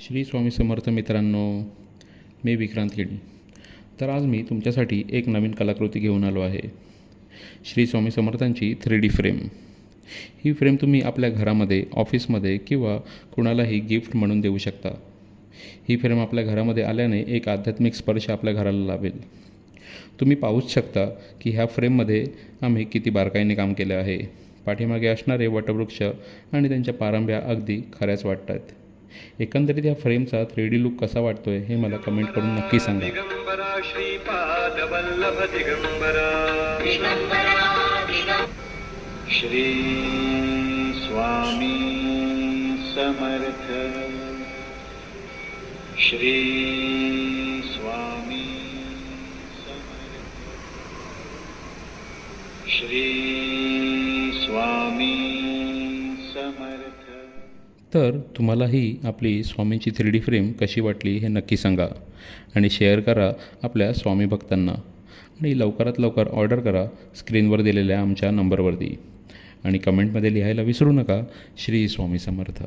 श्री स्वामी समर्थ मित्रांनो, मी विक्रांत केडी. तर आज मी तुमच्यासाठी एक नवीन कलाकृती घेऊन आलो आहे. Shri Swami समर्थांची 3D frame. ही फ्रेम तुम्ही आपल्या घरामध्ये, ऑफिसमध्ये किंवा कुणालाही गिफ्ट म्हणून देऊ शकता. ही फ्रेम आपल्या घरामध्ये आल्याने एक आध्यात्मिक स्पर्श आपल्या घराला लावेल. तुम्ही पाहूच शकता की ह्या फ्रेममध्ये आम्ही किती बारकाईने काम केले आहे. पाठीमागे असणारे वटवृक्ष आणि त्यांच्या पारंब्या अगदी खऱ्याच वाटतात. एकंदरीत या फ्रेमचा 3D लुक कसा वाटतोय हे मला कमेंट करून नक्की सांगा. श्री स्वामी समर्थ. श्री स्वामी समर्थ. श्री स्वामी समर्थ. तर तुम्हालाही आपली स्वामींची 3D फ्रेम कशी वाटली हे नक्की सांगा आणि शेअर करा आपल्या स्वामी भक्तांना. आणि लवकरात लवकर ऑर्डर करा स्क्रीनवर दिलेल्या आमच्या नंबरवरती. आणि कमेंटमध्ये लिहायला विसरू नका, श्री स्वामी समर्थ.